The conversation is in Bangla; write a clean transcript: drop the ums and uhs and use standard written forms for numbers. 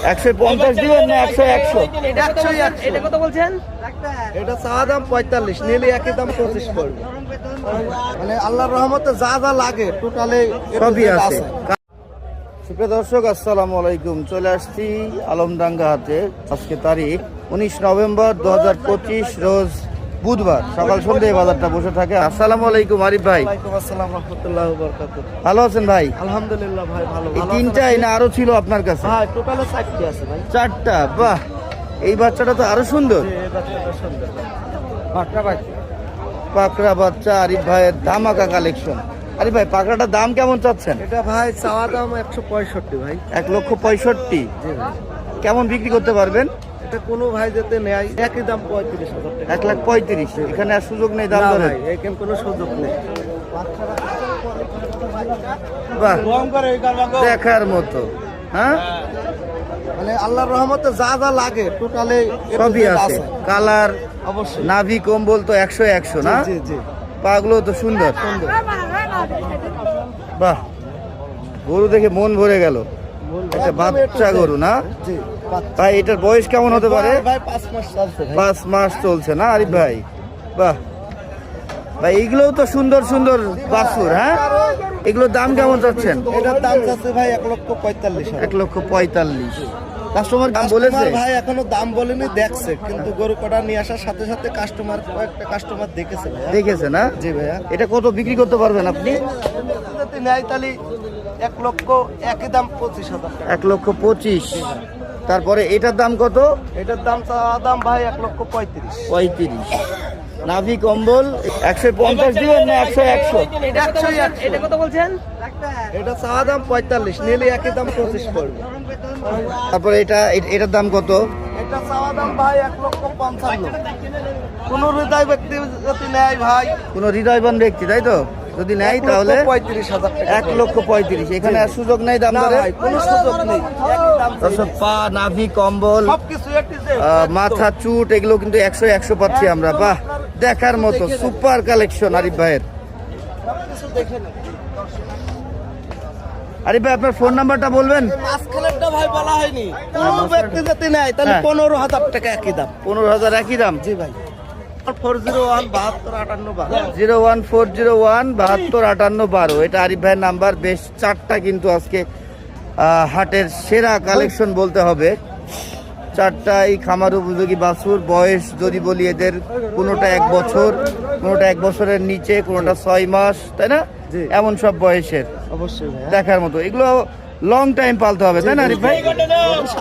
150 দিবেন না 100? এটা কত বলছেন? এটা চা দাম 45, নিলে একই দাম 25 পড়বে। মানে আল্লাহর রহমতে যা যা লাগে টোটালি সবই আছে। সুপ্রিয় দর্শক, আসসালামু আলাইকুম। চলে আসছি আলমডাঙ্গা হাটে। আজকে তারিখ 19 নভেম্বর 2025, রোজ বুধবার। সকাল সন্ধ্যায় বাজারটা বসে থাকে। আসসালামু আলাইকুম আরিফ ভাই। ওয়ালাইকুম আসসালাম রাহমাতুল্লাহি ওয়া বারাকাতুহু। ভালো আছেন ভাই? আলহামদুলিল্লাহ ভাই, ভালো। এই তিনটাই না আরো ছিল আপনার কাছে? হ্যাঁ, টোটালে 4টি আছে ভাই। 4টা। বাহ, এই বাচ্চাটা তো আরো সুন্দর। এই বাচ্চাটা সুন্দর। পাকড়া বাচ্চা আরিফ ভাইয়ের ধামাকা কালেকশন। আরিফ ভাই, পাকড়াটার দাম কেমন চাচ্ছেন? এটা ভাই চাওয়া দাম 165 ভাই। 1,65,000। জি ভাই। কেমন বিক্রি করতে পারবেন? এটা কোনো ভাই যেতে নেয় একই দাম 35,000 টাকা। 1,35,000। এখানে আর সুযোগ নেই দাম না ধরে? ভাই, এখানে কোনো সুযোগ নেই। বাহ, দেখার মতো। হ্যাঁ, মানে আল্লাহর রহমতে যা যা লাগে টোটালি সবই আছে। কালার, অবশ্যই। নাভি কম্বল তো 100 না? জি জি। পাগুলো তো সুন্দর। বাহ, গরু দেখে মন ভরে গেল। এটা বাচ্চা গরু না? জি। ভাই, এটার বয়স কেমন হতে পারে? ভাই 5 মাস চলছে ভাই। 5 মাস চলছে না আরিফ ভাই? বাহ ভাই, এগুলোও তো সুন্দর সুন্দর বাছুর। হ্যাঁ, এগুলোর দাম কেমন চাচ্ছেন? এটার দাম চাচ্ছে ভাই 1,45,000। 1,45,000। কাস্টমার দাম বলেছে? ভাই এখনো দাম বলেনি, দেখছে। কিন্তু গরু কটা নিয়ে আসার সাথে সাথে কয়েকটা কাস্টমার দেখেছে ভাই। দেখেছে না? জি ভাইয়া। এটা কত বিক্রি করতে পারবেন আপনি? যদি নেয় তাহলে 1 লক্ষ, একই দাম 25,000 টাকা। 1,25,000। তারপরে এটার দাম কত? এটার দাম দাম ভাই 1,35,000। 35। নাভি কম্বল 150 দিবেন না 100? এটা কত বলছেন? এটা চাওয়া দাম 45, নিলে একই দাম 25 পড়বে। তারপরে এটার দাম কত? এটা চাওয়া দাম ভাই 1,55,000। কোন হৃদয় ব্যক্তি যদি নেয় ভাই, কোন হৃদয়বান ব্যক্তি, তাই তো? যদি নেয় তাহলে 1,35,000 টাকা। 1,35,000। এখানে আর সুযোগ নেই দাম না ধরে? ভাই, কোনো সুযোগ নেই, একই দাম। দর্শক, পা, নাভি কম্বল, সবকিছু মাথা চুট, এগুলো কিন্তু 100 পাচ্ছি আমরা। বাহ, দেখার মতো সুপার কালেকশন আরিফ ভাইয়ের। সবকিছু দেখে নেন। আরিফ ভাই, আপনার ফোন নাম্বারটা বলবেন? মাঝখানেরটা ভাই বলা হয়নি। কোন ব্যক্তি যদি নেয় তাহলে হ্যাঁ। 15,000 টাকা একই দাম। 15,000 একই দাম? জি ভাই। 401 72 58 12। 01401 72 58 12। এটা আরিফ ভাইয়ের নাম্বার। বেশ 4টা কিন্তু আজকে হাটের সেরা কালেকশন বলতে হবে। 4টাই খামার উপযোগী বাছুর। বয়স যদি বলি, এদের কোনোটা 1 বছর, কোনোটা 1 বছরের নিচে, কোনোটা 6 মাস, তাই না? জি। এমন সব বয়সের। অবশ্যই ভাই। দেখার মতো। এগুলো লং টাইম পালতে হবে, তাই না আরিফ ভাই?